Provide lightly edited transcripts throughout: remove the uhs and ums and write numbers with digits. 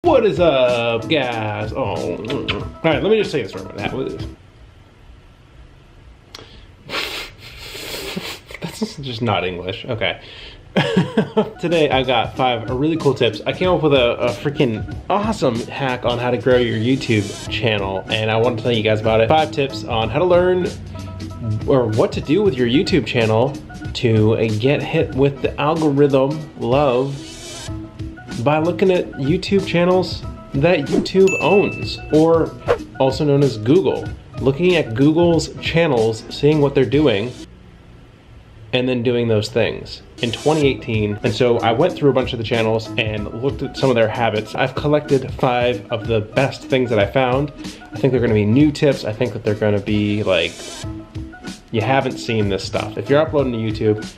What is up, guys? Oh, all right, let me just tell you a story about that. That's just not English. Okay. Today I got 5 really cool tips. I came up with a freaking awesome hack on how to grow your YouTube channel, and I want to tell you guys about it. 5 tips on how to learn or what to do with your YouTube channel to get hit with the algorithm love by looking at YouTube channels that YouTube owns, or also known as Google. Looking at Google's channels, seeing what they're doing, and then doing those things in 2018. And so I went through a bunch of the channels and looked at some of their habits. I've collected 5 of the best things that I found. I think they're gonna be new tips. I think that they're gonna be like, you haven't seen this stuff. If you're uploading to YouTube,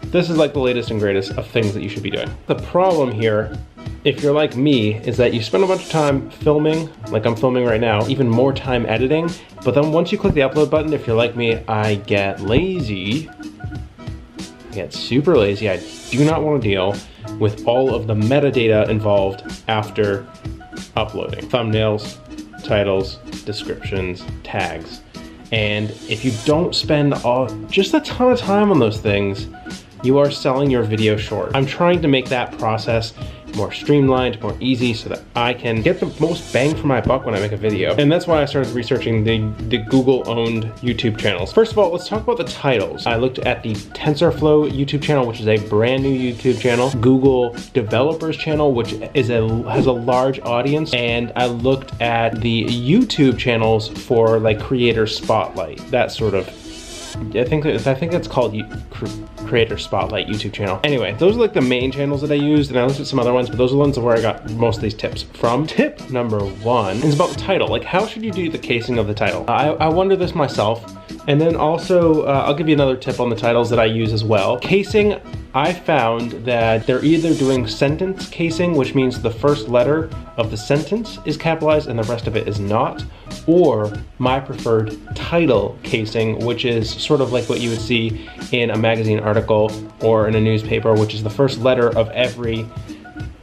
this is like the latest and greatest of things that you should be doing. The problem here, if you're like me, is that you spend a bunch of time filming, like I'm filming right now, even more time editing, but then once you click the upload button, if you're like me, I get lazy. I get super lazy. I do not want to deal with all of the metadata involved after uploading. Thumbnails, titles, descriptions, tags. And if you don't spend just a ton of time on those things, you are selling your video short. I'm trying to make that process more streamlined, more easy, so that I can get the most bang for my buck when I make a video. And that's why I started researching the Google-owned YouTube channels. First of all, let's talk about the titles. I looked at the Tensorflow YouTube channel, which is a brand new YouTube channel, Google Developers channel, which has a large audience, and I looked at the YouTube channels for like Creator Spotlight, that sort of, I think it's called Creator Spotlight YouTube channel. Anyway, those are like the main channels that I used, and I looked at some other ones, but those are the ones where I got most of these tips from. Tip number 1 is about the title. Like, how should you do the casing of the title? I wonder this myself. And then also, I'll give you another tip on the titles that I use as well. Casing, I found that they're either doing sentence casing, which means the first letter of the sentence is capitalized and the rest of it is not, or my preferred title casing, which is sort of like what you would see in a magazine article or in a newspaper, which is the first letter of every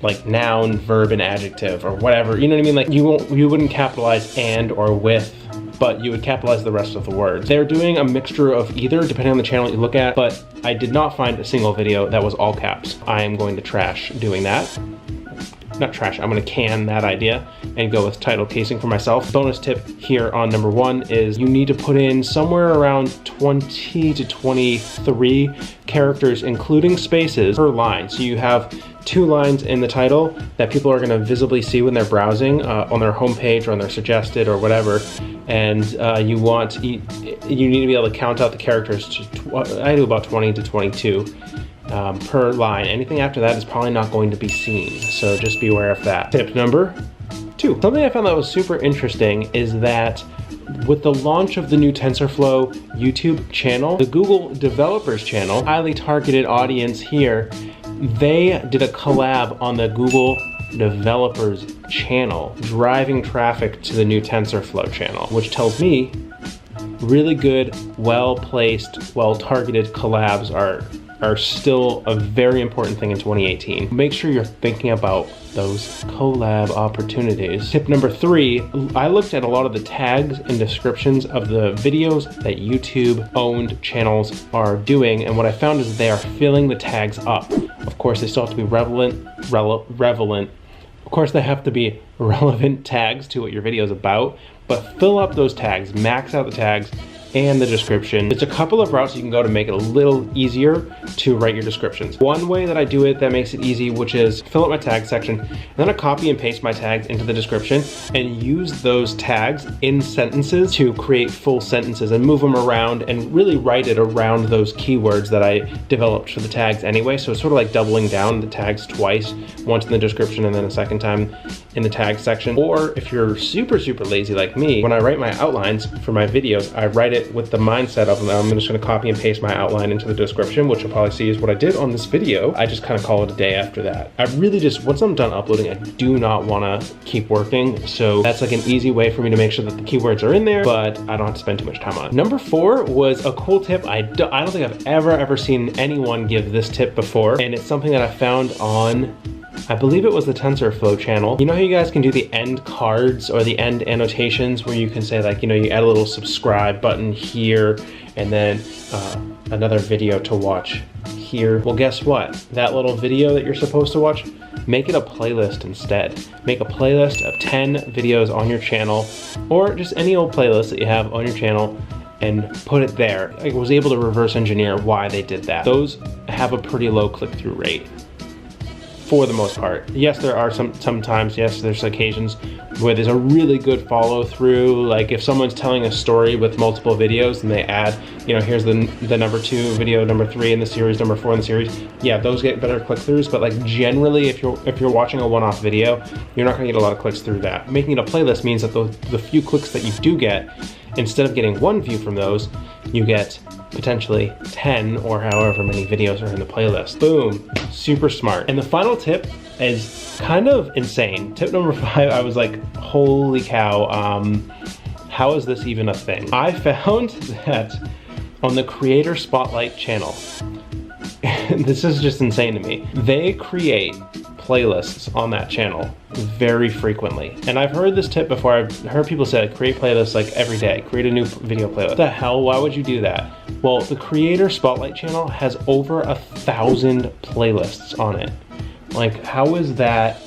like noun, verb, and adjective or whatever. You know what I mean? Like you wouldn't capitalize and or with, but you would capitalize the rest of the words. They're doing a mixture of either, depending on the channel you look at, but I did not find a single video that was all caps. I am going to trash doing that. Not trash, I'm gonna can that idea and go with title casing for myself. Bonus tip here on number 1 is you need to put in somewhere around 20 to 23 characters, including spaces, per line. So you have 2 lines in the title that people are going to visibly see when they're browsing on their homepage or on their suggested or whatever, and you need to be able to count out the characters to I do about 20 to 22 per line. Anything after that is probably not going to be seen, so just be aware of that. Tip number 2. Something I found that was super interesting is that with the launch of the new Tensorflow YouTube channel, the Google Developers channel, highly targeted audience here, they did a collab on the Google Developers channel, driving traffic to the new Tensorflow channel, which tells me really good, well-placed, well-targeted collabs are still a very important thing in 2018. Make sure you're thinking about those collab opportunities. Tip number 3, I looked at a lot of the tags and descriptions of the videos that YouTube owned channels are doing, and what I found is that they are filling the tags up. Of course, they still have to be relevant. Of course, they have to be relevant tags to what your video is about, but fill up those tags, max out the tags and the description. There's a couple of routes you can go to make it a little easier to write your descriptions. One way that I do it that makes it easy, which is fill up my tag section, and then I copy and paste my tags into the description and use those tags in sentences to create full sentences and move them around and really write it around those keywords that I developed for the tags anyway. So it's sort of like doubling down the tags twice, once in the description and then a second time in the tag section. Or if you're super lazy like me, when I write my outlines for my videos, I write it with the mindset of I'm just going to copy and paste my outline into the description, which you'll probably see is what I did on this video. I just kind of call it a day after that. I really just, once I'm done uploading, I do not want to keep working. So that's like an easy way for me to make sure that the keywords are in there, but I don't have to spend too much time on it. Number 4 was a cool tip. I don't think I've ever seen anyone give this tip before, and it's something that I found on I believe it was the Tensorflow channel. You know how you guys can do the end cards or the end annotations where you can say like, you know, you add a little subscribe button here and then another video to watch here. Well, guess what? That little video that you're supposed to watch, make it a playlist instead. Make a playlist of 10 videos on your channel, or just any old playlist that you have on your channel, and put it there. I was able to reverse engineer why they did that. Those have a pretty low click-through rate, for the most part. Yes, there are sometimes, yes, there's occasions where there's a really good follow through. Like if someone's telling a story with multiple videos and they add, you know, here's the number 2 video, number 3 in the series, number 4 in the series. Yeah, those get better click-throughs, but like generally if you're watching a one-off video, you're not gonna get a lot of clicks through that. Making it a playlist means that the few clicks that you do get, instead of getting 1 view from those, you get potentially 10 or however many videos are in the playlist. Boom, super smart. And the final tip is kind of insane. Tip number 5, I was like, holy cow, how is this even a thing? I found that on the Creator Spotlight channel, this is just insane to me, they create playlists on that channel very frequently. And I've heard this tip before. I've heard people say create playlists like every day, create a new video playlist. What the hell, why would you do that? Well, the Creator Spotlight channel has over 1,000 playlists on it. Like, how is that?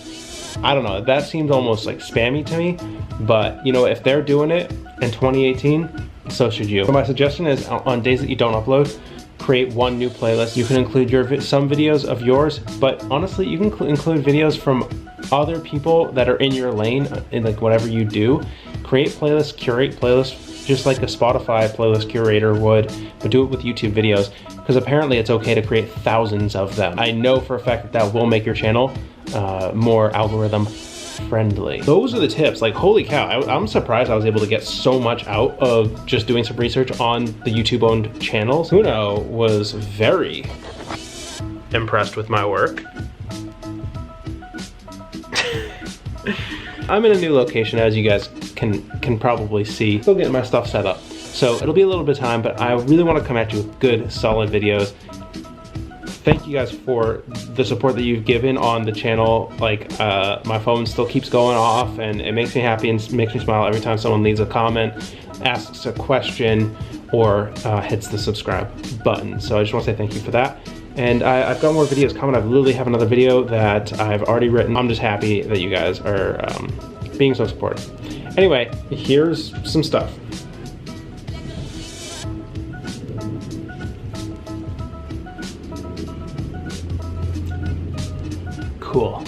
I don't know, that seems almost like spammy to me, but you know, if they're doing it in 2018, so should you. So my suggestion is on days that you don't upload, create 1 new playlist. You can include some videos of yours, but honestly, you can include videos from other people that are in your lane, in like whatever you do. Create playlists, curate playlists, just like a Spotify playlist curator would, but do it with YouTube videos, because apparently it's okay to create thousands of them. I know for a fact that that will make your channel more algorithm friendly. Those are the tips. Like, holy cow, I'm surprised I was able to get so much out of just doing some research on the YouTube owned channels. Uno was very impressed with my work. I'm in a new location, as you guys can probably see. Still getting my stuff set up, so it'll be a little bit of time, but I really want to come at you with good, solid videos. Thank you guys for the support that you've given on the channel. Like, my phone still keeps going off, and it makes me happy and makes me smile every time someone leaves a comment, asks a question, or hits the subscribe button. So I just want to say thank you for that. And I've got more videos coming. I literally have another video that I've already written. I'm just happy that you guys are being so supportive. Anyway, here's some stuff. Cool.